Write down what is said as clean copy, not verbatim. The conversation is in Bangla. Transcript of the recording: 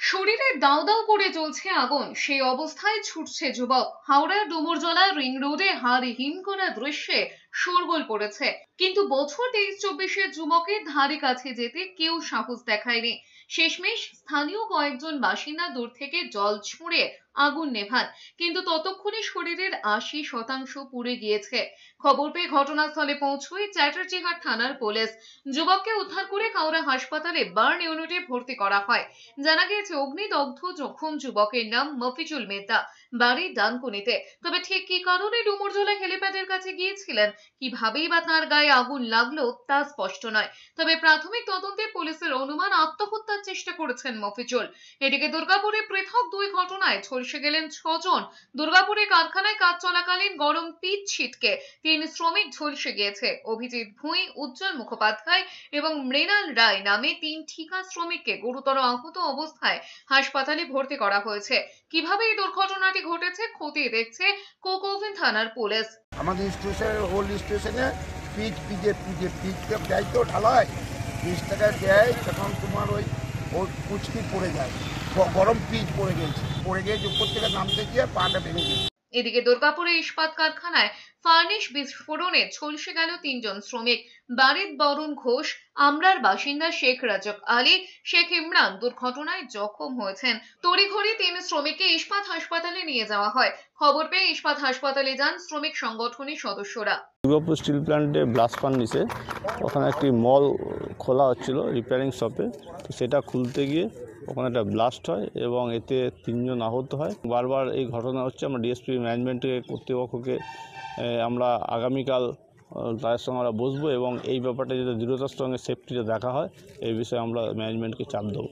শরীরে দাউ দাউ করে জ্বলছে আগুন, সেই অবস্থায় ছুটছে যুবক। হাওড়ার ডুমুরজলা রিং রোডে হাড় হিম করা দৃশ্যে শোরগোল পড়েছে, কিন্তু বছর 23-24-এর যুবকের ধারে কাছে যেতে কেউ সাহস দেখায়নি। শেষমেশ স্থানীয় কয়েকজন বাসিন্দা দূর থেকে জল ছুঁড়ে আগুন নেভান, কিন্তু ততক্ষণে শরীরের 80% পুড়ে গিয়েছে। খবর পেয়ে ঘটনাস্থলে পৌঁছয় চ্যাটার্জিঘাট থানার পুলিশ। যুবককে উদ্ধার করে হাওড়া হাসপাতালে বার্ন ইউনিটে ভর্তি করা হয়। জানা গিয়েছে অগ্নিদগ্ধ জখম যুবকের নাম মফিজুল মেদ্দা, বাড়ি ডানকুনিতে। তবে ঠিক কি কারণে ডুমুরজলা হেলিপ্যাডের কাছে গিয়েছিলেন, কিভাবেই বা তার গায়ে আগুন লাগলো তা স্পষ্ট নয়। তবে প্রাথমিক তদন্তে পুলিশের অনুমান আত্মহত্যার চেষ্টা করেছেন মফিজুল। এদিকে দুর্গাপুরে পৃথক দুই ঘটনায় ঝলসে গেলেন 6 জন। দুর্গাপুরে কারখানায় কাজ চলাকালীন গরম পিচ ছিটকে 3 শ্রমিক ঝলসে গিয়েছে। অভিজিৎ ভুঁই, উজ্জ্বল মুখোপাধ্যায় এবং মৃণাল রায় নামে 3 ঠিকা শ্রমিককে গুরুতর আহত অবস্থায় হাসপাতালে ভর্তি করা হয়েছে। কিভাবে এই দুর্ঘটনাটি ঘটেছে খতিয়ে দেখছে কোকোভিন থানার পুলিশ। আমাদের স্টেশনের ওল্ড স্টেশনে পিচটা দেয় তো ঢালাই, 20 টাকা দেয়, তখন তোমার ওই কুচকি পড়ে যায়, গরম পিচ পড়ে গিয়ে উপর থেকে নামতে গিয়ে পাটা ভেঙে গেছে। এদিকে দুর্গাপুরে ইস্পাত কারখানায় ফার্নিশ বিস্ফোরণে ঝলসে গেল 3 জন শ্রমিক। বারিদ বরুণ ঘোষ, আমরার বাসিন্দা শেখ রাজক আলী, শেখ ইমরান দুর্ঘটনায় জখম হয়েছেন। তড়িঘড়ি 3 শ্রমিককে ইস্পাত হাসপাতালে নিয়ে যাওয়া হয়। খবর পেয়ে ইস্পাত হাসপাতালে যান শ্রমিক সংগঠনের সদস্যরা। দুর্গাপুর স্টিল প্ল্যান্টে ব্লাস্ট ফার্নিসে ওখানে একটি মল খোলা হচ্ছিল রিপেয়ারিং শপে, তো সেটা খুলতে গিয়ে ওখানে একটা ব্লাস্ট হয় এবং এতে 3 জন আহত হয়। বারবার এই ঘটনা হচ্ছে। আমরা ডিএসপি ম্যানেজমেন্টে কর্তৃপক্ষকে আমরা আগামীকাল তাদের সঙ্গে আমরা বসবো এবং এই ব্যাপারটা যাতে দৃঢ়তার সঙ্গে সেফটিটা দেখা হয় এই বিষয়ে আমরা ম্যানেজমেন্টকে চাপ দেবো।